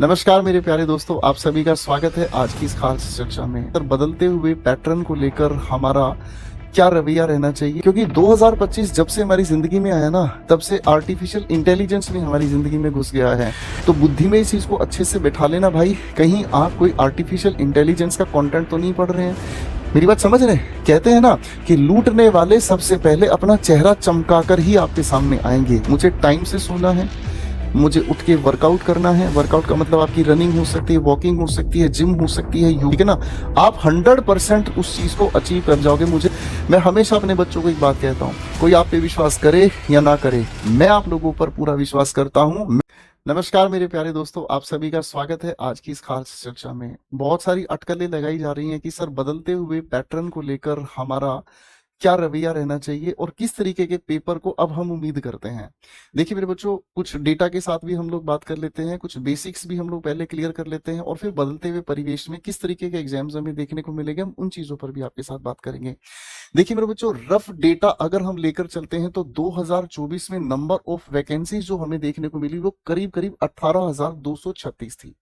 नमस्कार मेरे प्यारे दोस्तों, आप सभी का स्वागत है आज की इस खास चर्चा में। तर बदलते हुए पैटर्न को लेकर हमारा क्या रवैया रहना चाहिए, क्योंकि 2025 जब से हमारी जिंदगी में आया ना, तब से आर्टिफिशियल इंटेलिजेंस भी हमारी जिंदगी में घुस गया है। तो बुद्धि में इस चीज को अच्छे से बैठा लेना भाई, कहीं आप कोई आर्टिफिशियल इंटेलिजेंस का कंटेंट तो नहीं पढ़ रहे हैं। मेरी बात समझ रहे हैं? कहते हैं ना कि लूटने वाले सबसे पहले अपना चेहरा चमकाकर ही आपके सामने आएंगे। मुझे टाइम से सोना है, मुझे उठ के वर्कआउट करना है। वर्कआउट का मतलब आपकी रनिंग हो सकती है, वॉकिंग हो सकती है, जिम हो सकती है, ठीक है ना। आप 100% उस चीज को अचीव कर जाओगे। मैं हमेशा अपने बच्चों को एक बात कहता हूँ, कोई आप पे विश्वास करे या ना करे, मैं आप लोगों पर पूरा विश्वास करता हूँ। नमस्कार मेरे प्यारे दोस्तों, आप सभी का स्वागत है आज की इस खास चर्चा में। बहुत सारी अटकलें लगाई जा रही हैं कि सर बदलते हुए पैटर्न को लेकर हमारा क्या रवैया रहना चाहिए और किस तरीके के पेपर को अब हम उम्मीद करते हैं। देखिए मेरे बच्चों, कुछ डेटा के साथ भी हम लोग बात कर लेते हैं, कुछ बेसिक्स भी हम लोग पहले क्लियर कर लेते हैं, और फिर बदलते हुए परिवेश में किस तरीके के एग्जाम्स हमें देखने को मिलेंगे, हम उन चीजों पर भी आपके साथ बात करेंगे। देखिए मेरे बच्चों, रफ डेटा अगर हम लेकर चलते हैं तो 2024 में नंबर ऑफ वैकेंसीज जो हमें देखने को मिली वो करीब करीब 18,236 थी।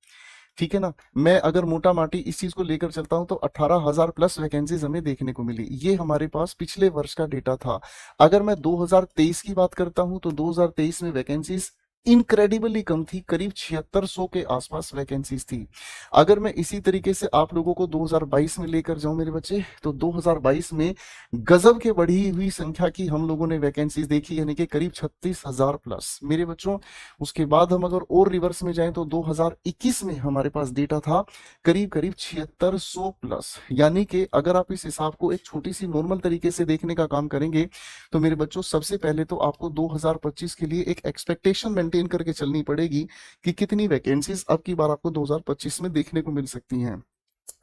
ठीक है ना। मैं अगर मोटा माटी इस चीज को लेकर चलता हूं तो 18,000 प्लस वैकेंसीज हमें देखने को मिली। ये हमारे पास पिछले वर्ष का डेटा था। अगर मैं 2023 की बात करता हूं तो 2023 में वैकेंसीज इनक्रेडिबली कम थी, करीब 7600 के आसपास वैकेंसीज थी। अगर मैं इसी तरीके से आप लोगों को 2022 में लेकर जाऊं मेरे बच्चे, तो 2022 में गजब के बढ़ी हुई संख्या की हम लोगों ने वैकेंसीज देखी, यानी कि करीब 36,000 प्लस मेरे बच्चों। उसके बाद हम अगर और रिवर्स में जाएं तो 2021 में हमारे पास डेटा था करीब करीब 7600 प्लस। यानी कि अगर आप इस हिसाब को एक छोटी सी नॉर्मल तरीके से देखने का काम करेंगे तो मेरे बच्चों, सबसे पहले तो आपको 2025 के लिए एक एक्सपेक्टेशन मेंटेन करके चलनी पड़ेगी कि कितनी वैकेंसीज अब की बार आपको 2025 में देखने को मिल सकती हैं।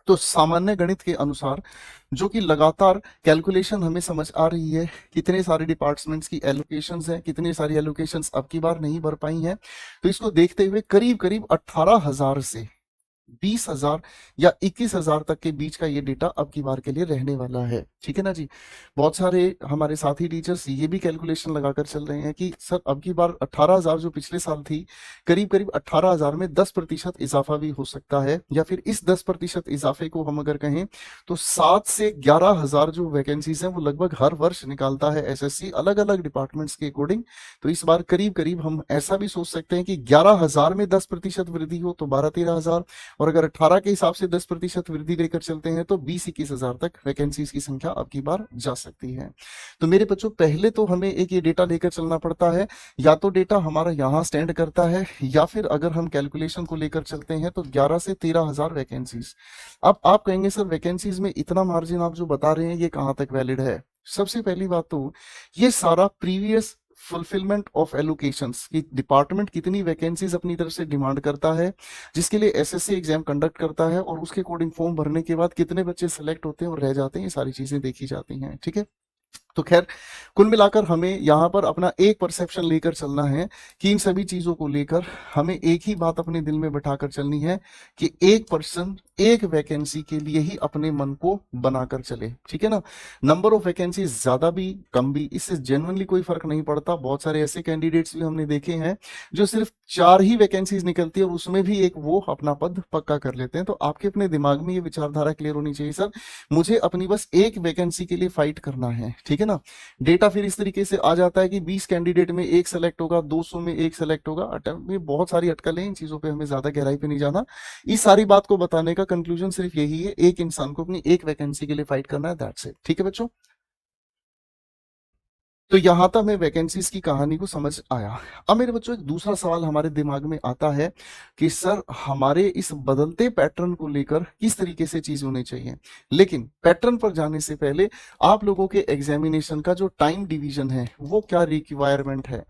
तो सामान्य गणित के अनुसार, जो कि लगातार कैलकुलेशन हमें समझ आ रही है, कितने सारे डिपार्टमेंट्स की एलोकेशंस हैं, कितनी सारी एलोकेशंस अब की बार नहीं भर पाई हैं, तो इसको देखते हुए करीब करीब 18,000 से 20,000 या 21,000 तक के बीच का ये डेटा अब की बार के लिए रहने वाला है। ठीक है ना जी। बहुत सारे हमारे साथी टीचर्स ये भी कैलकुलेशन लगाकर चल रहे हैं कि सर अब की बार 18,000 जो पिछले साल थी, करीब करीब 18,000 में 10% इजाफा भी हो सकता है, या फिर इस 10% इजाफे को हम अगर कहें तो 7 से 11,000 जो वैकेंसीज हैं वो लगभग हर वर्ष निकालता है एसएससी अलग अलग डिपार्टमेंट्स के अकॉर्डिंग। तो इस बार करीब करीब हम ऐसा भी सोच सकते हैं कि 11,000 में 10% वृद्धि हो तो 12-13,000, और अगर 18 के हिसाब से 10% वृद्धि लेकर चलते हैं तो 20-21,000 तक वैकेंसीज की संख्या अब की बार जा सकती है। तो मेरे बच्चों, पहले तो हमें एक ये डेटा लेकर चलना पड़ता है, या तो डेटा हमारा यहाँ स्टैंड करता है, या फिर अगर हम कैलकुलेशन को लेकर चलते हैं तो 11 से 13,000 वैकेंसीज। अब आप कहेंगे सर वैकेंसीज में इतना मार्जिन आप जो बता रहे हैं ये कहाँ तक वैलिड है। सबसे पहली बात तो ये सारा प्रीवियस फुलफिलमेंट ऑफ एलोकेशंस की डिपार्टमेंट कितनी वैकेंसीज अपनी तरफ से डिमांड करता है, जिसके लिए एसएससी एग्जाम कंडक्ट करता है, और उसके अकॉर्डिंग फॉर्म भरने के बाद कितने बच्चे सेलेक्ट होते हैं और रह जाते हैं, ये सारी चीजें देखी जाती हैं। ठीक है। तो खैर, कुल मिलाकर हमें यहाँ पर अपना एक परसेप्शन लेकर चलना है कि इन सभी चीजों को लेकर हमें एक ही बात अपने दिल में बैठाकर चलनी है कि एक पर्सन एक वैकेंसी के लिए ही अपने मन को बनाकर चले। ठीक है ना। नंबर ऑफ वैकेंसी ज्यादा भी कम भी, इससे जेन्युइनली कोई फर्क नहीं पड़ता। बहुत सारे ऐसे कैंडिडेट्स भी हमने देखे हैं जो सिर्फ 4 ही वैकेंसीज निकलती है और उसमें भी एक वो अपना पद पक्का कर लेते हैं। तो आपके अपने दिमाग में ये विचारधारा क्लियर होनी चाहिए, सर मुझे अपनी बस एक वैकेंसी के लिए फाइट करना है। ठीक है ना। डेटा फिर इस तरीके से आ जाता है कि 20 कैंडिडेट में एक सेलेक्ट होगा, 200 में एक सेलेक्ट होगा। में बहुत सारी अटकलें, इन चीजों पे हमें ज्यादा गहराई पे नहीं जाना। इस सारी बात को बताने का कंक्लूजन सिर्फ यही है, एक इंसान को अपनी एक वैकेंसी के लिए फाइट करना है, दैट्स इट। ठीक है बच्चों। तो यहां तक हमें वैकेंसीज की कहानी को समझ आया। अब मेरे बच्चों, एक दूसरा सवाल हमारे दिमाग में आता है कि सर हमारे इस बदलते पैटर्न को लेकर किस तरीके से चीज होनी चाहिए। लेकिन पैटर्न पर जाने से पहले आप लोगों के एग्जामिनेशन का जो टाइम डिवीजन है वो क्या रिक्वायरमेंट है।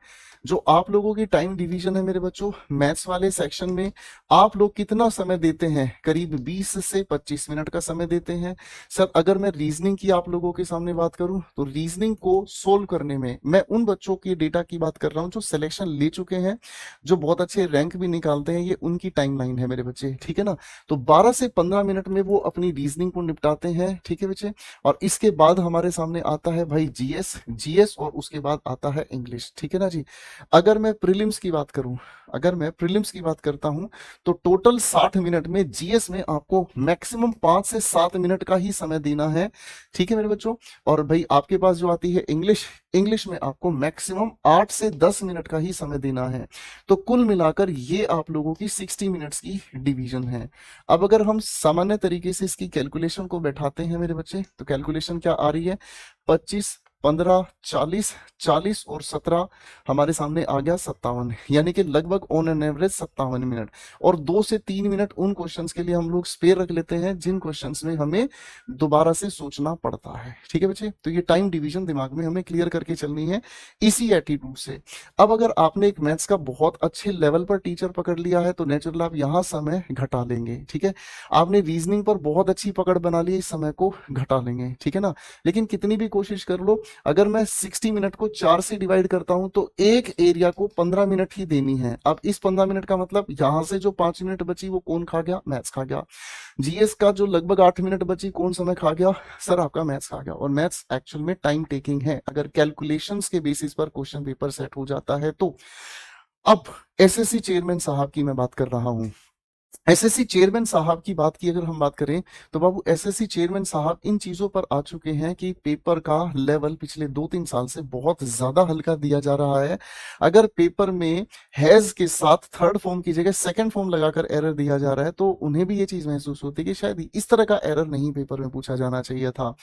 जो आप लोगों की टाइम डिवीजन है मेरे बच्चों, मैथ्स वाले सेक्शन में आप लोग कितना समय देते हैं, करीब 20 से 25 मिनट का समय देते हैं। सर अगर मैं रीजनिंग की आप लोगों के सामने बात करूं तो रीजनिंग को सोल्व करने में मैं उन बच्चों की डेटा की बात कर रहा हूं जो सिलेक्शन ले चुके हैं, जो बहुत अच्छे रैंक भी निकालते हैं, ये उनकी टाइमलाइन है मेरे बच्चे। ठीक है ना। तो 12 से 15 मिनट में वो अपनी रीजनिंग को निपटाते हैं। ठीक है बच्चे। और इसके बाद हमारे सामने आता है भाई जीएस, और उसके बाद आता है इंग्लिश। ठीक है ना जी। अगर मैं प्रीलिम्स की बात करूं, अगर मैं प्रीलिम्स की बात करता हूं तो टोटल 60 मिनट में जीएस में आपको मैक्सिमम 5 से 7 मिनट का ही समय देना है, ठीक है मेरे बच्चों। और भाई आपके पास जो आती है इंग्लिश, इंग्लिश में आपको मैक्सिमम 8 से 10 मिनट का ही समय देना है। तो कुल मिलाकर ये आप लोगों की 60 मिनट्स की डिवीजन है। अब अगर हम सामान्य तरीके से इसकी कैलकुलेशन को बैठाते हैं मेरे बच्चे, तो कैलकुलेशन क्या आ रही है, 25, 15, 40, 40 और 17 हमारे सामने आ गया 57, यानी कि लगभग ऑन एन एवरेज 57 मिनट। और 2 से 3 मिनट उन क्वेश्चंस के लिए हम लोग स्पेयर रख लेते हैं जिन क्वेश्चंस में हमें दोबारा से सोचना पड़ता है, ठीक है बच्चे। तो ये टाइम डिवीजन दिमाग में हमें क्लियर करके चलनी है इसी एटीट्यूड से। अब अगर आपने एक मैथ्स का बहुत अच्छे लेवल पर टीचर पकड़ लिया है तो नेचुरल आप यहाँ समय घटा लेंगे, ठीक है। आपने रीजनिंग पर बहुत अच्छी पकड़ बना ली, इस समय को घटा लेंगे, ठीक है ना। लेकिन कितनी भी कोशिश कर लो, अगर मैं 60 मिनट को 4 से डिवाइड करता हूं तो एक एरिया को 15 मिनट ही देनी है। अब इस 15 मिनट का मतलब यहां से जो 5 मिनट बची वो कौन खा गया, मैथ्स खा गया। जीएस का जो लगभग 8 मिनट बची कौन समय खा गया, सर आपका मैथ्स खा गया। और मैथ्स एक्चुअल में टाइम टेकिंग है, अगर कैलकुलेशंस के बेसिस पर क्वेश्चन पेपर सेट हो जाता है तो। अब एसएससी चेयरमैन साहब की मैं बात कर रहा हूं। एसएससी चेयरमैन साहब की बात की अगर हम बात करें तो बाबू एसएससी चेयरमैन साहब इन चीजों पर आ चुके हैं कि पेपर का लेवल पिछले 2-3 साल से बहुत ज्यादा हल्का दिया जा रहा है। अगर पेपर में हैज के साथ थर्ड फॉर्म की जगह सेकंड फॉर्म लगाकर एरर दिया जा रहा है तो उन्हें भी ये चीज महसूस होती है कि शायद इस तरह का एरर नहीं पेपर में पूछा जाना चाहिए था।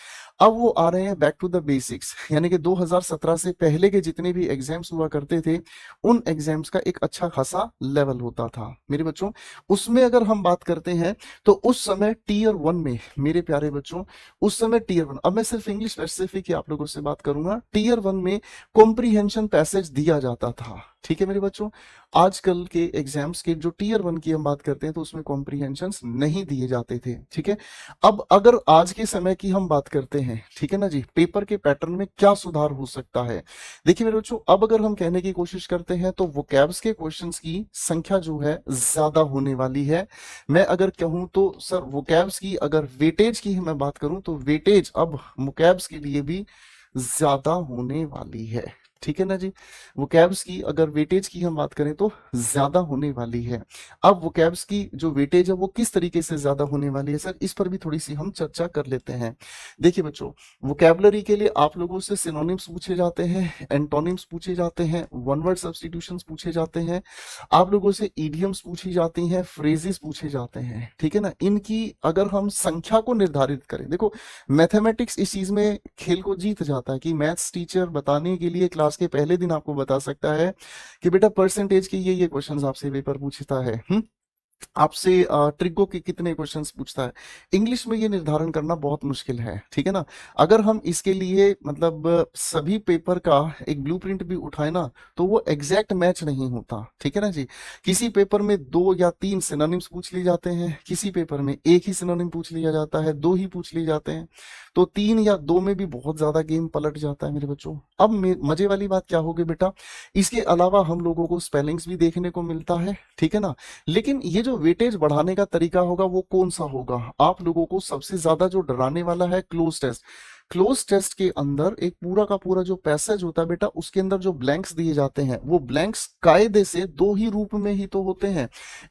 अब वो आ रहे हैं बैक टू द बेसिक्स, यानी कि 2017 से पहले के जितने भी एग्जाम्स हुआ करते थे उन एग्जाम्स का एक अच्छा खासा लेवल होता था मेरे बच्चों। उसमें अगर हम बात करते हैं तो उस समय टीयर 1 में मेरे प्यारे बच्चों, उस समय टीयर 1, अब मैं सिर्फ इंग्लिश स्पेसिफिक ही आप लोगों से बात करूंगा, टीयर 1 में कॉम्प्रीहेंशन पैसेज दिया जाता था, ठीक है मेरे बच्चों। आजकल के एग्जाम्स के जो टीयर 1 की हम बात करते हैं तो उसमें कॉम्प्रीहेंशंस नहीं दिए जाते थे, ठीक है। अब अगर आज के समय की हम बात करते हैं, ठीक है ना जी, पेपर के पैटर्न में क्या सुधार हो सकता है। देखिए मेरे बच्चों, अब अगर हम कहने की कोशिश करते हैं तो वोकैब्स के क्वेश्चंस की संख्या जो है ज्यादा होने वाली है। मैं अगर कहूं तो सर वोकैब्स की अगर वेटेज की मैं बात करूं तो वेटेज अब वोकैब्स के लिए भी ज्यादा होने वाली है, ठीक है ना जी। वोकैब्स की अगर वेटेज की हम बात करें तो ज्यादा होने वाली है। अब वोकैब्स की जो वेटेज है वो किस तरीके से ज्यादा होने वाली है सर, इस पर भी थोड़ी सी हम चर्चा कर लेते हैं। देखिए बच्चों, वोकैबुलरी के लिए आप लोगों से सिनोनिम्स पूछे जाते हैं, एंटोनिम्स पूछे जाते हैं, वन वर्ड सब्स्टिट्यूशंस पूछे जाते हैं, आप लोगों से इडियम्स पूछी जाती हैं, फ्रेजेस पूछे जाते हैं, ठीक है ना। इनकी अगर हम संख्या को निर्धारित करें, देखो मैथमेटिक्स इस चीज में खेल को जीत जाता है कि मैथ्स टीचर बताने के लिए क्लास के पहले दिन आपको बता सकता है कि बेटा परसेंटेज के ये क्वेश्चंस आपसे पेपर पूछता है, आपसे ट्रिगो के कितने क्वेश्चंस पूछता है। इंग्लिश में ये निर्धारण करना बहुत मुश्किल है, ठीक है ना। अगर हम इसके लिए मतलब सभी पेपर का एक ब्लूप्रिंट भी उठाए ना तो वो एग्जैक्ट मैच नहीं होता, ठीक है ना जी। किसी पेपर में 2 या 3 सिनोनिम्स पूछ लिए जाते हैं, किसी पेपर में एक ही सिनोनिम पूछ लिया जाता है, 2 ही पूछ लिए जाते हैं, तो 3 या 2 में भी बहुत ज्यादा गेम पलट जाता है मेरे बच्चों। अब मजे वाली बात क्या होगी बेटा, इसके अलावा हम लोगों को स्पेलिंग्स भी देखने को मिलता है, ठीक है ना। लेकिन ये जो वेटेज बढ़ाने का तरीका होगा वो कौन सा होगा, आप लोगों को सबसे ज्यादा जो डराने वाला है क्लोज टेस्ट। क्लोज टेस्ट के अंदर एक पूरा का पूरा जो पैसेज होता है बेटा, उसके अंदर जो ब्लैंक्स दिए जाते हैं वो ब्लैंक्स कायदे से 2 ही रूप में ही तो होते हैं।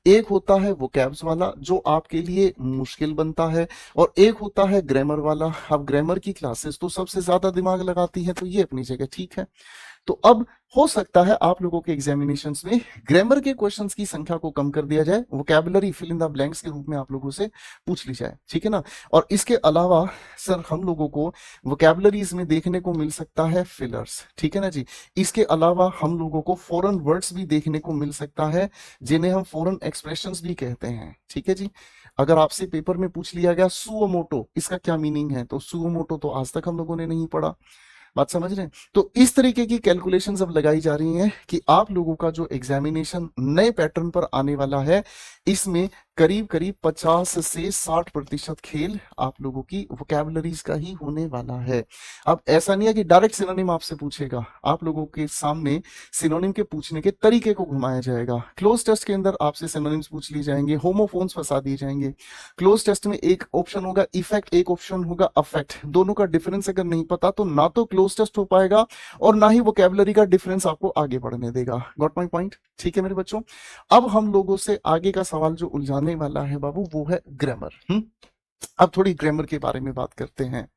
एक होता है वोकैब्स वाला जो आपके लिए मुश्किल बनता है, और एक होता है ग्रामर वाला। अब ग्रामर की क्लासेस तो सबसे ज्यादा दिमाग लगाती है तो ये अपनी जगह ठीक है। तो अब हो सकता है आप लोगों के एग्जामिनेशंस में ग्रामर के क्वेश्चंस की संख्या को कम कर दिया जाए, vocabulary fill in the blanks के रूप में आप लोगों से पूछ ली जाए, ठीक है ना। और इसके अलावा सर हम लोगों को वोकैबुलरीज में देखने को मिल सकता है फिलर्स, ठीक है ना जी। इसके अलावा हम लोगों को फॉरेन वर्ड्स भी देखने को मिल सकता है जिन्हें हम फॉरेन एक्सप्रेशंस भी कहते हैं, ठीक है जी। अगर आपसे पेपर में पूछ लिया गया सुओ मोटो, इसका क्या मीनिंग है, तो सुओ मोटो तो आज तक हम लोगों ने नहीं पढ़ा, बात समझ रहे हैं। तो इस तरीके की कैलकुलेशंस अब लगाई जा रही हैं कि आप लोगों का जो एग्जामिनेशन नए पैटर्न पर आने वाला है इसमें करीब करीब 50 से 60% खेल आप लोगों की वोकैबुलरीज का ही होने वाला है। अब ऐसा नहीं है कि डायरेक्ट सिनोनिम आपसे पूछेगा, आप लोगों के सामने सिनोनिम के पूछने के तरीके को घुमाया जाएगा। क्लोज टेस्ट के अंदर आपसे सिनोनिम्स पूछ लिए जाएंगे, होमोफोन्स फंसा दिए जाएंगे। क्लोज टेस्ट में एक ऑप्शन होगा इफेक्ट, एक ऑप्शन होगा अफेक्ट। दोनों का डिफरेंस अगर नहीं पता तो ना तो क्लोज टेस्ट हो पाएगा और ना ही वोकैबुलरी का डिफरेंस आपको आगे बढ़ने देगा। Got my point? ठीक है मेरे बच्चों, अब हम लोगों से आगे का सवाल जो उलझाने वाला है बाबू वो है ग्रामर। अब थोड़ी ग्रामर के बारे में बात करते हैं।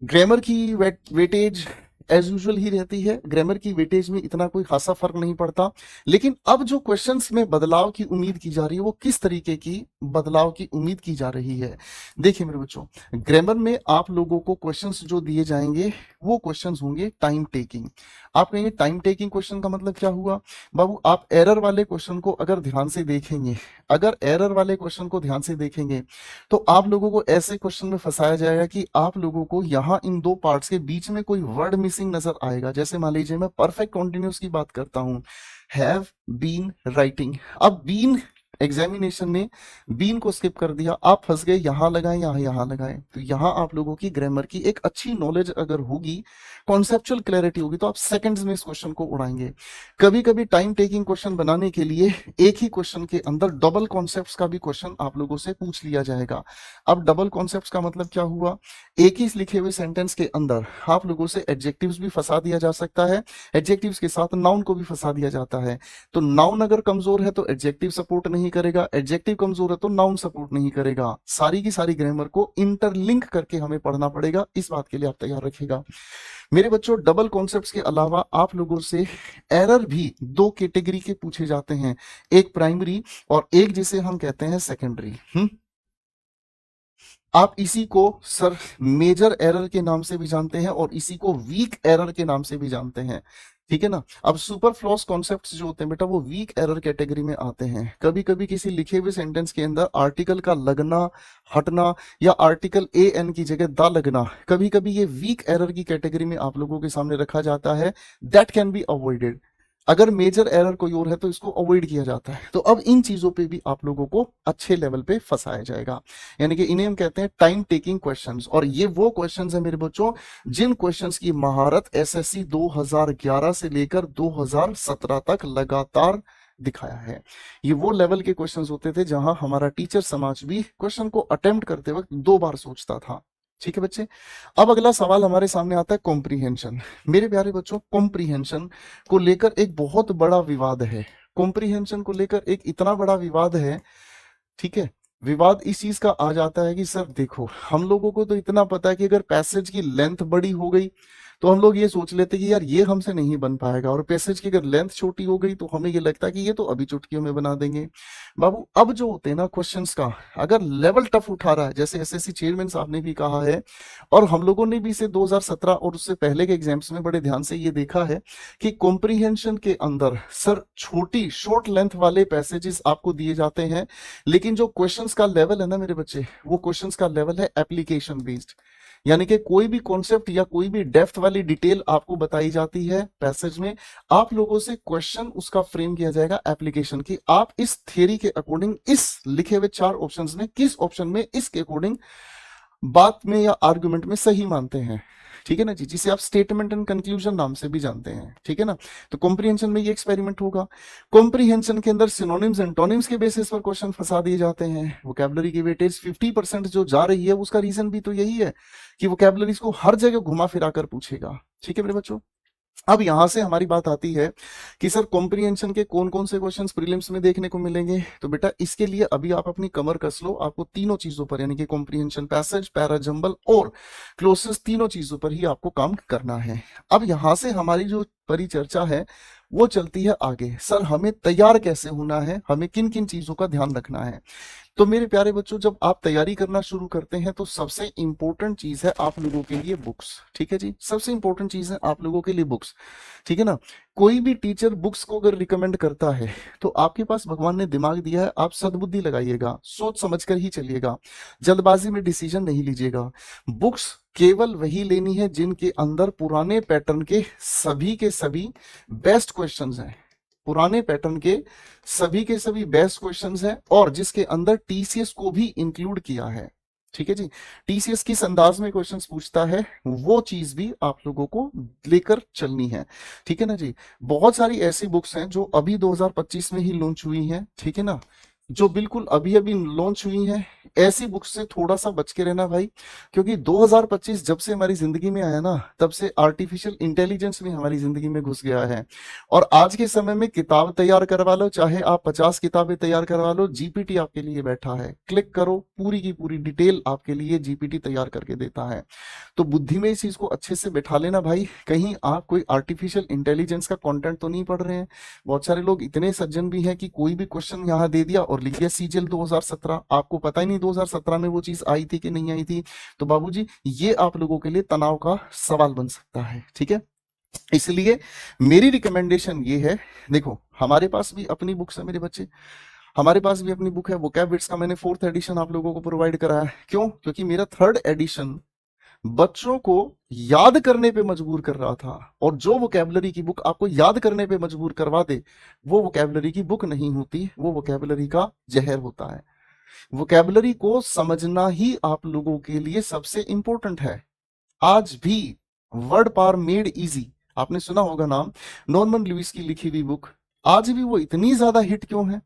ग्रामर की वेटेज एज यूजुअल ही रहती है, ग्रामर की वेटेज में इतना कोई खासा फर्क नहीं पड़ता। लेकिन अब जो क्वेश्चंस में बदलाव की उम्मीद की जा रही है वो किस तरीके की बदलाव की उम्मीद की जा रही है? देखिए मेरे बच्चों, ग्रामर में आप लोगों को क्वेश्चंस जो दिए जाएंगे वो क्वेश्चंस होंगे टाइम टेकिंग। आप कहेंगे टाइम टेकिंग क्वेश्चन का मतलब क्या हुआ? बाबू आप एरर वाले क्वेश्चन को अगर ध्यान से देखेंगे, अगर एरर वाले क्वेश्चन को ध्यान से देखेंगे तो आप लोगों को ऐसे क्वेश्चन में फंसाया जाएगा कि आप लोगों को यहाँ इन दो पार्ट्स के बीच में कोई वर्ड मिसिंग नजर आएगा। जैसे मान लीजिए मैं परफेक्ट कॉन्टिन्यूस की बात करता हूं, हैव बीन राइटिंग। अब बीन एग्जामिनेशन ने बीन को स्किप कर दिया, आप फंस गए यहां लगाएं यहां लगाएं। तो यहां आप लोगों की ग्रामर की एक अच्छी नॉलेज अगर होगी, कॉन्सेप्चुअल क्लैरिटी होगी तो आप सेकंड्स में इस क्वेश्चन को उड़ाएंगे। कभी कभी टाइम टेकिंग क्वेश्चन बनाने के लिए एक ही क्वेश्चन के अंदर डबल कॉन्सेप्ट्स का भी क्वेश्चन आप लोगों से पूछ लिया जाएगा। अब डबल कॉन्सेप्ट्स का मतलब क्या हुआ? एक ही लिखे हुए सेंटेंस के अंदर आप लोगों से एडजेक्टिव्स भी फंसा दिया जा सकता है, एडजेक्टिव्स के साथ नाउन को भी फंसा दिया जाता है। तो नाउन अगर कमजोर है तो एडजेक्टिव सपोर्ट नहीं करेगा, एडजेक्टिव कमजोर है तो नाउन सपोर्ट नहीं करेगा। सारी की सारी ग्रामर को इंटरलिंक करके हमें पढ़ना पड़ेगा, इस बात के लिए आप तैयार रखिएगा मेरे बच्चों। डबल कॉन्सेप्ट्स के अलावा आप लोगों से एरर भी दो कैटेगरी के पूछे जाते हैं, एक प्राइमरी और एक जिसे हम कहते हैं सेकेंडरी। आप इसी को सर मेजर एरर के नाम से भी जानते हैं और इसी को वीक एरर के नाम से भी जानते हैं, ठीक है ना। अब सुपरफ्लॉस कॉन्सेप्ट्स जो होते हैं बेटा वो वीक एरर कैटेगरी में आते हैं। कभी कभी किसी लिखे हुए सेंटेंस के अंदर आर्टिकल का लगना हटना या आर्टिकल ए एन की जगह द लगना, कभी कभी ये वीक एरर की कैटेगरी में आप लोगों के सामने रखा जाता है। That can be avoided. अगर मेजर एरर कोई और है तो इसको अवॉइड किया जाता है। तो अब इन चीजों पे भी आप लोगों को अच्छे लेवल पे फंसाया जाएगा, यानी कि इन्हें हम कहते हैं टाइम टेकिंग क्वेश्चंस। और ये वो क्वेश्चंस हैं मेरे बच्चों जिन क्वेश्चंस की महारत एसएससी 2011 से लेकर 2017 तक लगातार दिखाया है। ये वो लेवल के क्वेश्चंस होते थे जहां हमारा टीचर समाज भी क्वेश्चन को अटेम्प्ट करते वक्त 2 बार सोचता था। ठीक है बच्चे, अब अगला सवाल हमारे सामने आता है कॉम्प्रीहेंशन। मेरे प्यारे बच्चों, कॉम्प्रीहेंशन को लेकर एक बहुत बड़ा विवाद है। कॉम्प्रीहेंशन को लेकर एक इतना बड़ा विवाद है, ठीक है, विवाद इस चीज का आ जाता है कि सर देखो, हम लोगों को तो इतना पता है कि अगर पैसेज की लेंथ बड़ी हो गई तो हम लोग ये सोच लेते कि यार ये हमसे नहीं बन पाएगा, और पैसेज की अगर लेंथ छोटी हो गई तो हमें ये लगता है कि ये तो अभी चुटकियों में बना देंगे। बाबू अब जो होते हैं ना क्वेश्चंस का, अगर लेवल टफ उठा रहा है, जैसे एसएससी चेयरमैन साहब ने भी कहा है और हम लोगों ने भी इसे 2017 और उससे पहले के एग्जाम्स में बड़े ध्यान से ये देखा है कि कॉम्प्रीहेंशन के अंदर सर छोटी शॉर्ट लेंथ वाले पैसेजेस आपको दिए जाते हैं, लेकिन जो क्वेश्चंस का लेवल है ना मेरे बच्चे, वो क्वेश्चंस का लेवल है एप्लीकेशन बेस्ड। यानी कि कोई भी कॉन्सेप्ट या कोई भी डेप्थ वाली डिटेल आपको बताई जाती है पैसेज में, आप लोगों से क्वेश्चन उसका फ्रेम किया जाएगा एप्लीकेशन की। आप इस थियरी के अकॉर्डिंग इस लिखे हुए 4 ऑप्शंस में किस ऑप्शन में इसके अकॉर्डिंग बात में या आर्गुमेंट में सही मानते हैं, ठीक है ना जी, जिसे आप स्टेटमेंट एंड कंक्लूजन नाम से भी जानते हैं, ठीक है ना। तो कॉम्प्रीहेंशन में ये एक्सपेरिमेंट होगा। कॉम्प्रीहेंशन के अंदर सिनोनिम्स एंटोनिम्स के बेसिस पर क्वेश्चन फंसा दिए जाते हैं। वोकैबुलरी की वेटेज 50% जो जा रही है उसका रीजन भी तो यही है कि वोकैबुलरीज को हर जगह घुमा फिरा कर पूछेगा, ठीक है मेरे बच्चों। अब यहां से हमारी बात आती है कि सर कॉम्प्रीहेंशन के कौन कौन से क्वेश्चंस प्रीलिम्स में देखने को मिलेंगे। तो बेटा इसके लिए अभी आप अपनी कमर कस लो, आपको तीनों चीजों पर यानी कि कॉम्प्रीहेंशन, पैसेज, पैराजंबल और क्लोसेस, तीनों चीजों पर ही आपको काम करना है। अब यहां से हमारी जो परिचर्चा है वो चलती है आगे। सर हमें तैयार कैसे होना है, हमें किन किन चीजों का ध्यान रखना है। तो मेरे प्यारे बच्चों, जब आप तैयारी करना शुरू करते हैं तो सबसे इंपॉर्टेंट चीज है आप लोगों के लिए बुक्स, ठीक है जी, सबसे इंपॉर्टेंट चीज है आप लोगों के लिए बुक्स, ठीक है ना। कोई भी टीचर बुक्स को अगर रिकमेंड करता है तो आपके पास भगवान ने दिमाग दिया है, आप सद्बुद्धि लगाइएगा, सोच समझकर ही चलिएगा, जल्दबाजी में डिसीजन नहीं लीजिएगा। बुक्स केवल वही लेनी है जिनके अंदर पुराने पैटर्न के सभी बेस्ट क्वेश्चंस हैं, पुराने पैटर्न के सभी बेस्ट क्वेश्चंस हैं और जिसके अंदर टीसीएस को भी इंक्लूड किया है। ठीक है जी, टीसीएस किस अंदाज में क्वेश्चंस पूछता है वो चीज भी आप लोगों को लेकर चलनी है। ठीक है ना जी, बहुत सारी ऐसी बुक्स हैं जो अभी 2025 में ही लॉन्च हुई हैं, ठीक है ना, जो बिल्कुल अभी अभी लॉन्च हुई हैं। ऐसी बुक्स से थोड़ा सा बच के रहना भाई, क्योंकि 2025 जब से हमारी जिंदगी में आया ना, तब से आर्टिफिशियल इंटेलिजेंस भी हमारी जिंदगी में घुस गया है। और आज के समय में किताब तैयार करवा लो, चाहे आप 50 किताबें तैयार करवा लो, जीपीटी आपके लिए बैठा है। क्लिक करो, पूरी की पूरी डिटेल आपके लिए जीपीटी तैयार करके देता है। तो बुद्धि में इस चीज को अच्छे से बैठा लेना भाई, कहीं आप कोई आर्टिफिशियल इंटेलिजेंस का कंटेंट तो नहीं पढ़ रहे हैं। बहुत सारे लोग इतने सज्जन भी हैं कि कोई भी क्वेश्चन यहाँ दे दिया और लिख दिया सीजीएल 2017, आपको पता ही नहीं 2017 में वो चीज आई थी कि नहीं आई थी। तो बाबूजी ये आप लोगों के लिए तनाव का सवाल बन सकता है। ठीक है, इसलिए मेरी रिकमेंडेशन ये है, देखो हमारे पास भी अपनी बुक्स है मेरे बच्चे, हमारे पास भी अपनी बुक है। वोकैब बिट्स का मैंने 4th एडिशन आप लोगों को प्रोवाइड करा है। क्यों? क्योंकि मेरा 3rd एडिशन बच्चों को याद करने पे मजबूर कर रहा था, और जो वोकैबुलरी की बुक आपको याद करने पे मजबूर करवा दे वो वोकैबुलरी की बुक नहीं होती, वो वोकैबुलरी का जहर होता है। वोकैबुलरी को समझना ही आप लोगों के लिए सबसे इंपॉर्टेंट है। आज भी वर्ड पावर मेड इजी, आपने सुना होगा नाम, नॉर्मन लुइस की लिखी हुई बुक, आज भी वो इतनी ज्यादा हिट क्यों है?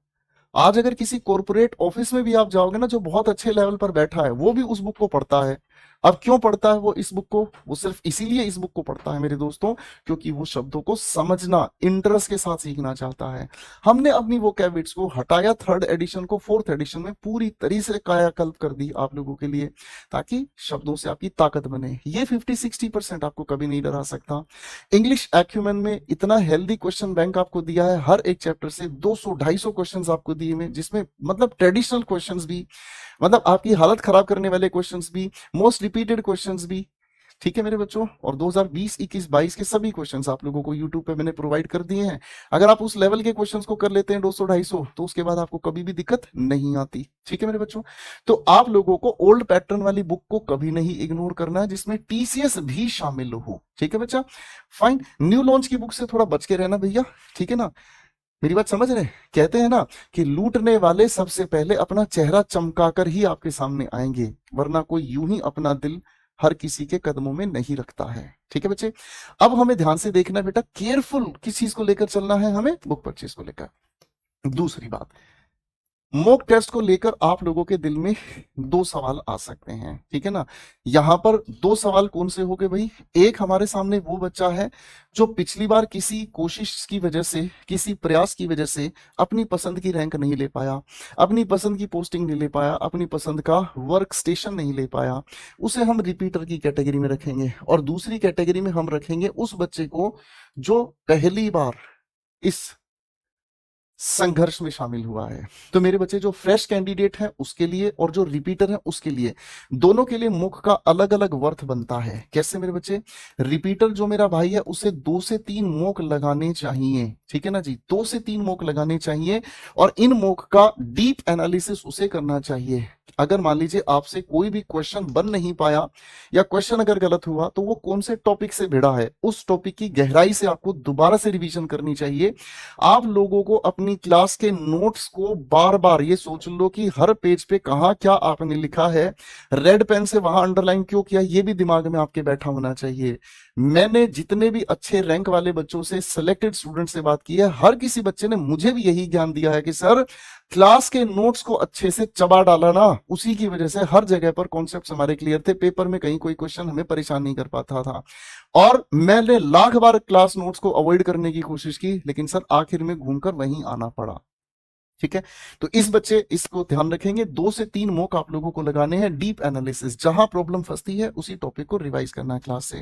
आज अगर किसी कॉर्पोरेट ऑफिस में भी आप जाओगे ना, जो बहुत अच्छे लेवल पर बैठा है वो भी उस बुक को पढ़ता है। अब क्यों पढ़ता है वो इस बुक को? वो सिर्फ इसीलिए इस बुक को पढ़ता है मेरे दोस्तों, क्योंकि वो शब्दों को समझना इंटरेस्ट के साथ सीखना चाहता है। हमने अपनी वोकैब को हटाया 3rd एडिशन को 4th एडिशन में पूरी तरीके से कायाकल्प कर दी आप लोगों के लिए, ताकि शब्दों से आपकी ताकत बने। ये 50-60% आपको कभी नहीं डरा सकता। इंग्लिश एक्यूमेन में इतना हेल्दी क्वेश्चन बैंक आपको दिया है, हर एक चैप्टर से 200-250 क्वेश्चन आपको दिए हुए, जिसमें मतलब ट्रेडिशनल क्वेश्चंस भी, मतलब आपकी हालत खराब करने वाले क्वेश्चंस भी, मोस्ट रिपीटेड क्वेश्चंस भी। ठीक है मेरे बच्चों, और 2020, 21, 22 के सभी क्वेश्चंस आप लोगों को यूट्यूब पे मैंने प्रोवाइड कर दिए हैं। अगर आप उस लेवल के क्वेश्चंस को कर लेते हैं 200-250, तो उसके बाद आपको कभी भी दिक्कत नहीं आती। ठीक है मेरे बच्चों, तो आप लोगों को ओल्ड पैटर्न वाली बुक को कभी नहीं इग्नोर करना है, जिसमें टीसीएस भी शामिल हो। ठीक है बच्चा, फाइन। न्यू लॉन्च की बुक से थोड़ा बच के रहना भैया, ठीक है ना, मेरी बात समझ रहे? कहते हैं ना कि लूटने वाले सबसे पहले अपना चेहरा चमकाकर ही आपके सामने आएंगे, वरना कोई यूं ही अपना दिल हर किसी के कदमों में नहीं रखता है। ठीक है बच्चे, अब हमें ध्यान से देखना बेटा, केयरफुल किस चीज को लेकर चलना है हमें, बुक परचेज को लेकर। दूसरी बात, मॉक टेस्ट को लेकर आप लोगों के दिल में 2 सवाल आ सकते हैं। ठीक है ना, यहां पर 2 सवाल कौन से हो गए भाई? एक, हमारे सामने वो बच्चा है जो पिछली बार किसी कोशिश की वजह से, किसी प्रयास की वजह से अपनी पसंद की रैंक नहीं ले पाया, अपनी पसंद की पोस्टिंग नहीं ले पाया, अपनी पसंद का वर्क स्टेशन नहीं ले पाया, उसे हम रिपीटर की कैटेगरी में रखेंगे। और दूसरी कैटेगरी में हम रखेंगे उस बच्चे को जो पहली बार इस संघर्ष में शामिल हुआ है। तो मेरे बच्चे, जो फ्रेश कैंडिडेट है उसके लिए और जो रिपीटर है उसके लिए, दोनों के लिए मुख का अलग अलग वर्थ बनता है। कैसे मेरे बच्चे? रिपीटर जो मेरा भाई है उसे 2 से 3 मोक लगाने चाहिए। ठीक है ना जी, 2 से 3 मोक लगाने चाहिए, और इन मोक का डीप एनालिसिस उसे करना चाहिए। अगर मान लीजिए आपसे कोई भी क्वेश्चन बन नहीं पाया, या क्वेश्चन अगर गलत हुआ, तो वो कौन से टॉपिक से भिड़ा है, उस टॉपिक की गहराई से आपको दोबारा से रिवीजन करनी चाहिए। आप लोगों को अपनी क्लास के नोट्स को बार बार ये सोच लो कि हर पेज पे कहाँ क्या आपने लिखा है, रेड पेन से वहां अंडरलाइन क्यों किया, ये भी दिमाग में आपके बैठा होना चाहिए। मैंने जितने भी अच्छे रैंक वाले बच्चों से, सिलेक्टेड स्टूडेंट से बात की है, हर किसी बच्चे ने मुझे भी यही ज्ञान दिया है कि सर, क्लास के नोट्स को अच्छे से चबा डाला ना, उसी की वजह से हर जगह पर कॉन्सेप्ट्स हमारे क्लियर थे, पेपर में कहीं कोई क्वेश्चन हमें परेशान नहीं कर पाता था। और मैंने लाख बार क्लास नोट्स को अवॉइड करने की कोशिश की, लेकिन सर आखिर में घूमकर वहीं आना पड़ा। ठीक है, तो इस बच्चे इसको ध्यान रखेंगे, 2 से 3 मॉक आप लोगों को लगाने हैं, डीप एनालिसिस, जहां प्रॉब्लम फंसती है उसी टॉपिक को रिवाइज करना है क्लास से।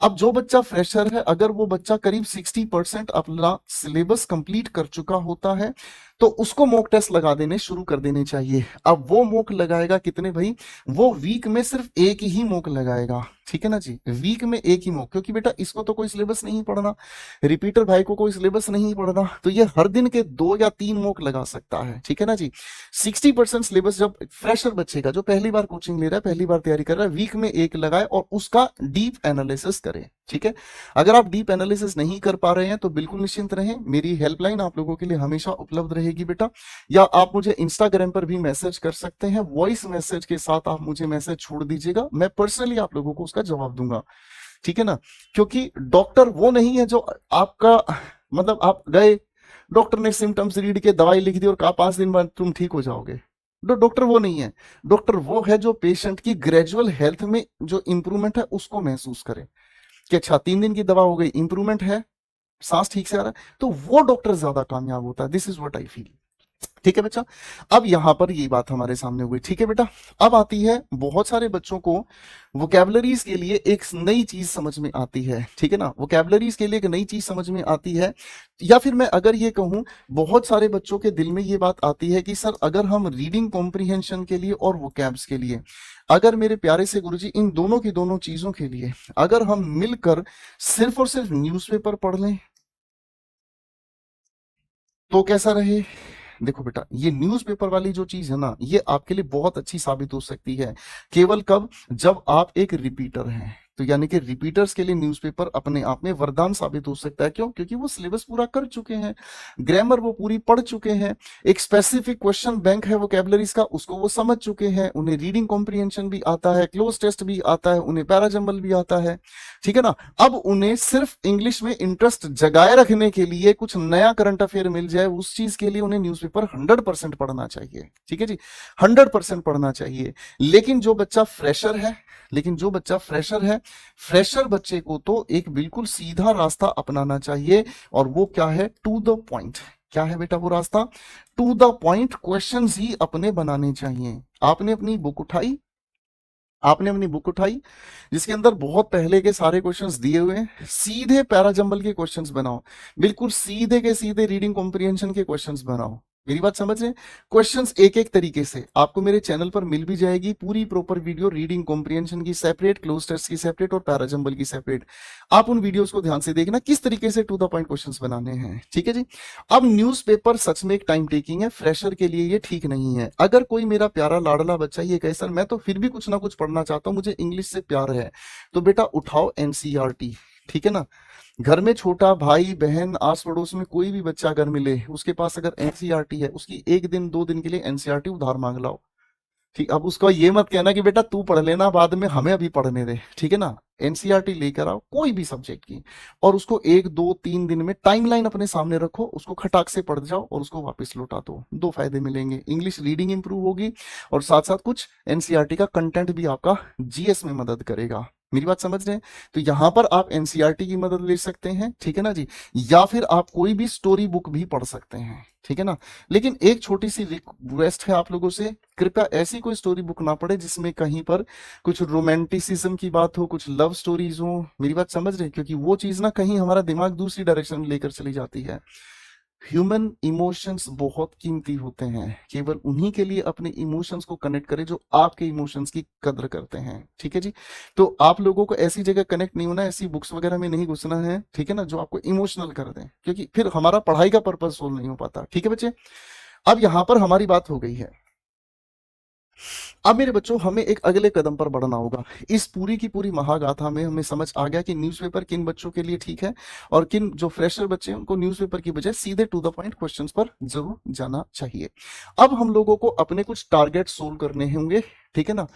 अब जो बच्चा फ्रेशर है, अगर वो बच्चा करीब 60% अपना सिलेबस कंप्लीट कर चुका होता है, तो उसको मॉक टेस्ट लगा देने शुरू कर देने चाहिए। अब वो मॉक लगाएगा कितने भाई? वो वीक में सिर्फ एक ही मॉक लगाएगा। ठीक है ना जी, वीक में एक ही मॉक, क्योंकि बेटा इसको तो कोई सिलेबस नहीं पढ़ना, रिपीटर भाई को कोई सिलेबस नहीं पढ़ना, तो ये हर दिन के 2 या 3 मॉक लगा सकता है। ठीक है ना जी, 60% सिलेबस जब फ्रेशर बच्चे का जो पहली बार कोचिंग ले रहा है, पहली बार तैयारी कर रहा है, वीक में एक लगाए और उसका डीप एनालिसिस करे। ठीक है, अगर आप डीप एनालिसिस नहीं कर पा रहे हैं तो बिल्कुल निश्चिंत रहें, मेरी हेल्पलाइन आप लोगों के लिए हमेशा उपलब्ध रहेगी बेटा, या आप मुझे इंस्टाग्राम पर भी मैसेज कर सकते हैं, वॉइस मैसेज के साथ आप मुझे मैसेज छोड़ दीजिएगा, मैं पर्सनली आप लोगों को उसका जवाब दूंगा। ठीक है ना, क्योंकि डॉक्टर वो नहीं है जो आपका मतलब आप गए, डॉक्टर ने सिम्टम्स रीड के दवाई लिख दी और कहा 5 दिन बाद तुम ठीक हो जाओगे। डॉक्टर वो नहीं है, डॉक्टर वो है जो पेशेंट की ग्रेजुअल हेल्थ में जो इंप्रूवमेंट है उसको महसूस करे कि अच्छा 3 दिन की दवा हो गई, इंप्रूवमेंट है, सांस ठीक से आ रहा है, तो वो डॉक्टर ज्यादा कामयाब होता है। This is what I feel. ठीक है बच्चा, अब यहां पर ये बात हमारे सामने हुई। ठीक है बेटा, अब आती है बहुत सारे बच्चों को वोकैबुलरीज के लिए एक नई चीज समझ में आती है। ठीक है ना, वोकैबुलरीज के लिए एक नई चीज समझ में आती है, या फिर मैं अगर ये कहूं, बहुत सारे बच्चों के दिल में ये बात आती है कि सर अगर हम रीडिंग कॉम्प्रिहेंशन के लिए और वोकैब्स के लिए, अगर मेरे प्यारे से गुरुजी इन दोनों की दोनों चीजों के लिए अगर हम मिलकर सिर्फ और सिर्फ न्यूज़पेपर पढ़ लें तो कैसा रहे। देखो बेटा, ये न्यूज़पेपर वाली जो चीज है ना, ये आपके लिए बहुत अच्छी साबित हो सकती है। केवल कब, जब आप एक रिपीटर हैं, तो यानी कि रिपीटर्स के लिए न्यूज़पेपर अपने आप में वरदान साबित हो सकता है। क्यों? क्योंकि वो सिलेबस पूरा कर चुके हैं, ग्रामर वो पूरी पढ़ चुके हैं, एक स्पेसिफिक क्वेश्चन बैंक है वोकैबुलरीज का, उसको वो समझ चुके हैं, उन्हें रीडिंग कॉम्प्रिहेंशन भी आता है, क्लोज टेस्ट भी आता है, उन्हें पैराजंबल भी आता है। ठीक है ना, अब उन्हें सिर्फ इंग्लिश में इंटरेस्ट जगाए रखने के लिए कुछ नया करंट अफेयर मिल जाए, उस चीज के लिए उन्हें न्यूज़पेपर 100% पढ़ना चाहिए। ठीक है जी, 100% पढ़ना चाहिए। लेकिन जो बच्चा फ्रेशर है, फ्रेशर बच्चे को तो एक बिल्कुल सीधा रास्ता अपनाना चाहिए, और वो क्या है? To the point. क्या है बेटा वो रास्ता? टू द पॉइंट क्वेश्चंस ही अपने बनाने चाहिए। आपने अपनी बुक उठाई जिसके अंदर बहुत पहले के सारे क्वेश्चंस दिए हुए हैं, सीधे पैराजंबल के क्वेश्चंस बनाओ, बिल्कुल सीधे के सीधे रीडिंग कॉम्प्रिहेंशन के क्वेश्चंस बनाओ। मेरी बात समझ रहे हैं? क्वेश्चंस एक एक तरीके से आपको मेरे चैनल पर मिल भी जाएगी पूरी प्रॉपर वीडियो, रीडिंग कॉम्प्रिहेंशन की सेपरेट, क्लोज टेस्ट की सेपरेट और पैराजंबल की सेपरेट। आप उन वीडियोस को ध्यान से देखना किस तरीके से टू द पॉइंट क्वेश्चंस बनाने हैं। ठीक है जी, अब न्यूज़पेपर सच में एक टाइम टेकिंग है, फ्रेशर के लिए ये ठीक नहीं है। अगर कोई मेरा प्यारा लाडला बच्चा ये कहे सर मैं तो फिर भी कुछ ना कुछ पढ़ना चाहता हूं, मुझे इंग्लिश से प्यार है, तो बेटा उठाओ एनसीईआरटी। ठीक है ना, घर में छोटा भाई बहन आस पड़ोस में कोई भी बच्चा अगर मिले, उसके पास अगर एनसीईआरटी है, उसकी 1 दिन 2 दिन के लिए एनसीईआरटी उधार मांग लाओ। ठीक, अब उसको ये मत कहना कि बेटा तू पढ़ लेना बाद में, हमें अभी पढ़ने दे। ठीक है ना, एनसीईआरटी लेकर आओ कोई भी सब्जेक्ट की, और उसको 1 2 3 दिन में टाइमलाइन अपने सामने रखो, उसको खटाक से पढ़ जाओ और उसको वापस लौटा दो। 2 फायदे मिलेंगे, इंग्लिश रीडिंग इंप्रूव होगी और साथ साथ कुछ एनसीईआरटी का कंटेंट भी आपका जीएस में मदद करेगा। मेरी बात समझ रहे हैं? तो यहां पर आप एनसीईआरटी की मदद ले सकते हैं। ठीक है ना जी, या फिर आप कोई भी स्टोरी बुक भी पढ़ सकते हैं। ठीक है ना, लेकिन एक छोटी सी रिक्वेस्ट है आप लोगों से, कृपया ऐसी कोई स्टोरी बुक ना पढ़े जिसमें कहीं पर कुछ रोमांटिसिज्म की बात हो, कुछ लव स्टोरीज हो। मेरी बात समझ रहे हैं? क्योंकि वो चीज ना कहीं हमारा दिमाग दूसरी डायरेक्शन में लेकर चली जाती है। ह्यूमन इमोशंस बहुत कीमती होते हैं, केवल उन्हीं के लिए अपने इमोशंस को कनेक्ट करें जो आपके इमोशंस की कदर करते हैं। ठीक है जी, तो आप लोगों को ऐसी जगह कनेक्ट नहीं होना, ऐसी बुक्स वगैरह में नहीं घुसना है। ठीक है ना, जो आपको इमोशनल कर दें, क्योंकि फिर हमारा पढ़ाई का पर्पज सोल्व नहीं हो पाता। ठीक है बच्चे, अब यहां पर हमारी बात हो गई है। अब मेरे बच्चों हमें एक अगले कदम पर बढ़ना होगा। इस पूरी की पूरी महागाथा में हमें समझ आ गया कि न्यूज़पेपर किन बच्चों के लिए ठीक है और किन जो फ्रेशर बच्चे हैं उनको न्यूज़पेपर की बजाय सीधे टू द पॉइंट क्वेश्चंस पर जरूर जाना चाहिए। अब हम लोगों को अपने कुछ टारगेट सोल्व करने होंगे। ठीक है ना,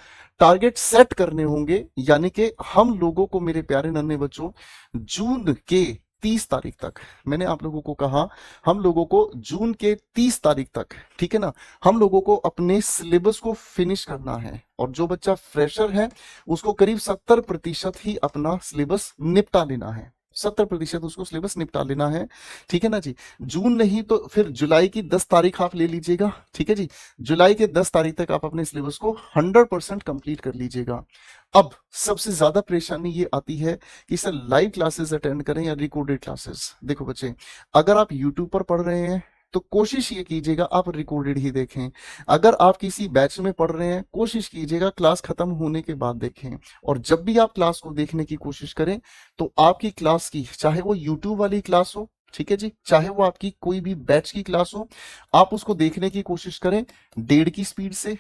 टारगेट सेट करने होंगे, यानी कि हम लोगों को मेरे प्यारे नन्हे बच्चों जून के 30 तारीख तक, मैंने आप लोगों को कहा हम लोगों को जून के 30 तारीख तक, ठीक है ना, हम लोगों को अपने सिलेबस को फिनिश करना है। और जो बच्चा फ्रेशर है उसको करीब 70% ही अपना सिलेबस निपटा लेना है, 70% उसको सिलेबस निपटा लेना है। ठीक है ना जी, जून नहीं तो फिर जुलाई की 10 तारीख आप ले लीजिएगा। ठीक है जी, जुलाई के 10 तारीख तक आप अपने सिलेबस को 100% कंप्लीट कर लीजिएगा। अब सबसे ज्यादा परेशानी ये आती है कि सर लाइव क्लासेस अटेंड करें या रिकॉर्डेड क्लासेस। देखो बच्चे, अगर आप यूट्यूब पर पढ़ रहे हैं तो कोशिश ये कीजिएगा आप रिकॉर्डेड ही देखें। अगर आप किसी बैच में पढ़ रहे हैं, कोशिश कीजिएगा क्लास खत्म होने के बाद देखें। और जब भी आप क्लास को देखने की कोशिश करें तो आपकी क्लास की, चाहे वो यूट्यूब वाली क्लास हो, ठीक है जी, चाहे वो आपकी कोई भी बैच की क्लास हो, आप उसको देखने की कोशिश करें 1.5 की स्पीड से,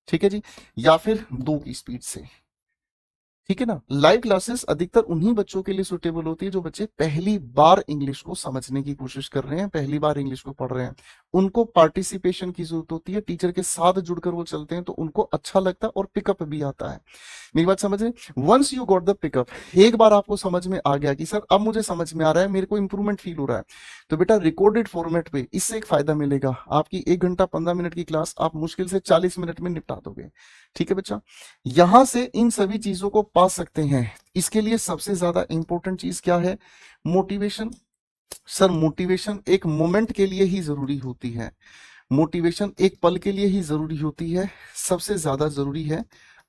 ठीक है जी, या फिर 2 की स्पीड से, ठीक है ना। लाइव क्लासेस अधिकतर उन्हीं बच्चों के लिए सुटेबल होती है जो बच्चे पहली बार इंग्लिश को समझने की कोशिश कर रहे हैं, पहली बार इंग्लिश को पढ़ रहे हैं। उनको पार्टिसिपेशन की जरूरत होती है, टीचर के साथ जुड़कर वो चलते हैं तो उनको अच्छा लगता है और पिकअप भी आता है। मेरी बात समझ रहे? Once you got the pickup, एक बार आपको समझ में आ गया कि सर अब मुझे समझ में आ रहा है, मेरे को इंप्रूवमेंट फील हो रहा है, तो बेटा रिकॉर्डेड फॉर्मेट पे इससे एक फायदा मिलेगा, आपकी 1 घंटा 15 मिनट की क्लास आप मुश्किल से 40 मिनट में निपटा दोगे। ठीक है बच्चा, यहां से इन सभी चीजों को पा सकते हैं। इसके लिए सबसे ज्यादा इंपॉर्टेंट चीज क्या है? मोटिवेशन। सर मोटिवेशन एक मोमेंट के लिए ही जरूरी होती है, मोटिवेशन एक पल के लिए ही जरूरी होती है। सबसे ज्यादा जरूरी है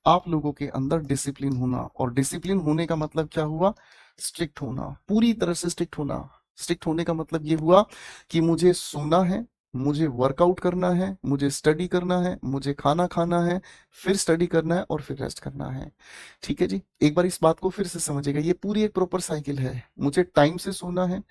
आप लोगों के अंदर डिसिप्लिन होना, और डिसिप्लिन होने का मतलब क्या हुआ? स्ट्रिक्ट होना, पूरी तरह से स्ट्रिक्ट होना। स्ट्रिक्ट होने का मतलब ये हुआ कि मुझे सोना है, मुझे वर्कआउट करना है, मुझे स्टडी करना है, मुझे खाना खाना है, फिर स्टडी करना है और फिर रेस्ट करना है। ठीक है जी, एक बार इस बात को फिर से समझिएगा, ये पूरी एक प्रॉपर साइकिल है। मुझे टाइम से सोना है,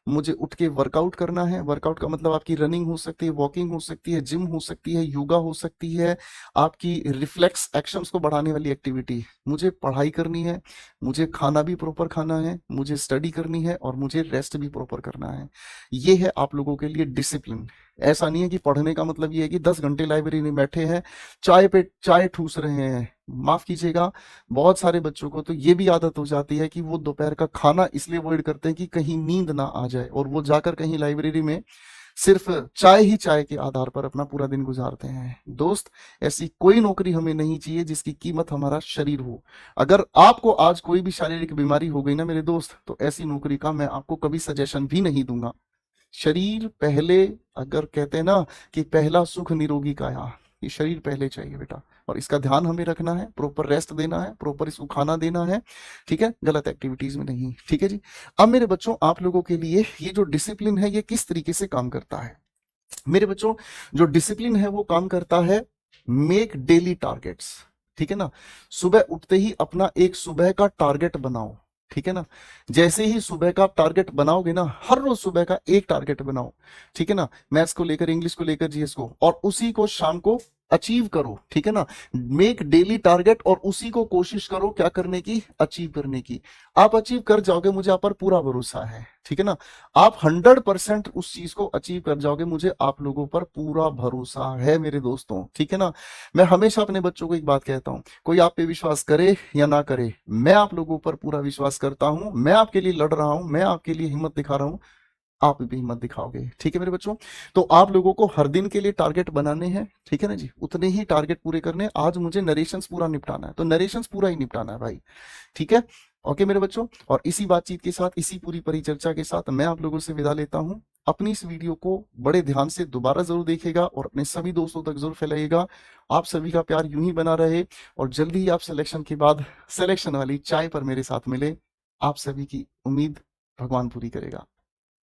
मुझे उठ के वर्कआउट करना है, वर्कआउट का मतलब आपकी रनिंग हो सकती है, वॉकिंग हो सकती है, जिम हो सकती है, योगा हो सकती है, आपकी रिफ्लेक्स एक्शंस को बढ़ाने वाली एक्टिविटी। मुझे पढ़ाई करनी है, मुझे खाना भी प्रॉपर खाना है, मुझे स्टडी करनी है और मुझे रेस्ट भी प्रॉपर करना है। ये है आप लोगों के लिए डिसिप्लिन। ऐसा नहीं है कि पढ़ने का मतलब ये है कि 10 घंटे लाइब्रेरी में बैठे हैं, चाय पे चाय ठूस रहे हैं। माफ कीजिएगा, बहुत सारे बच्चों को तो ये भी आदत हो जाती है कि वो दोपहर का खाना इसलिए अवॉइड करते हैं कि कहीं नींद ना आ जाए, और वो जाकर कहीं लाइब्रेरी में सिर्फ चाय ही चाय के आधार पर अपना पूरा दिन गुजारते हैं। दोस्त, ऐसी कोई नौकरी हमें नहीं चाहिए जिसकी कीमत हमारा शरीर हो। अगर आपको आज कोई भी शारीरिक बीमारी हो गई ना मेरे दोस्त, तो ऐसी नौकरी का मैं आपको कभी सजेशन भी नहीं दूंगा। शरीर पहले, अगर कहते हैं ना कि पहला सुख निरोगी काया, ये शरीर पहले चाहिए बेटा, और इसका ध्यान हमें रखना है, प्रॉपर रेस्ट देना है, प्रॉपर इसको खाना देना है, ठीक है, गलत एक्टिविटीज में नहीं। ठीक है जी, अब मेरे बच्चों आप लोगों के लिए ये जो डिसिप्लिन है ये किस तरीके से काम करता है? मेरे बच्चों, जो डिसिप्लिन है वो काम करता है मेक डेली टारगेट्स। ठीक है ना, सुबह उठते ही अपना एक सुबह का टारगेट बनाओ। ठीक है ना, जैसे ही सुबह का आप टारगेट बनाओगे ना, हर रोज सुबह का एक टारगेट बनाओ। ठीक है ना, मैथ्स को लेकर, इंग्लिश को लेकर, जीएस को, और उसी को शाम को अचीव करो। ठीक है ना, मेक डेली टारगेट और उसी को कोशिश करो क्या करने की? अचीव करने की। आप अचीव कर जाओगे, मुझे आप पर पूरा भरोसा है। ठीक है ना, आप 100% उस चीज को अचीव कर जाओगे, मुझे आप लोगों पर पूरा भरोसा है मेरे दोस्तों। ठीक है ना, मैं हमेशा अपने बच्चों को एक बात कहता हूं, कोई आप पे विश्वास करे या ना करे, मैं आप लोगों पर पूरा विश्वास करता हूं। मैं आपके लिए लड़ रहा हूं, मैं आपके लिए हिम्मत दिखा रहा हूं, आप भी हिम्मत दिखाओगे। ठीक है मेरे बच्चों, तो आप लोगों को हर दिन के लिए टारगेट बनाने हैं। ठीक है ना जी, उतने ही टारगेट पूरे करने हैं। आज मुझे नरेशंस पूरा निपटाना है, तो नरेशंस पूरा ही निपटाना है भाई। ठीक है, ओके मेरे बच्चों, और इसी बातचीत के साथ, इसी पूरी परिचर्चा के साथ मैं आप लोगों से विदा लेता हूं। अपनी इस वीडियो को बड़े ध्यान से दोबारा जरूर देखिएगा और अपने सभी दोस्तों तक जरूर फैलाइएगा। आप सभी का प्यार यूं ही बना रहे, और जल्दी ही आप सिलेक्शन के बाद सिलेक्शन वाली चाय पर मेरे साथ मिले। आप सभी की उम्मीद भगवान पूरी करेगा।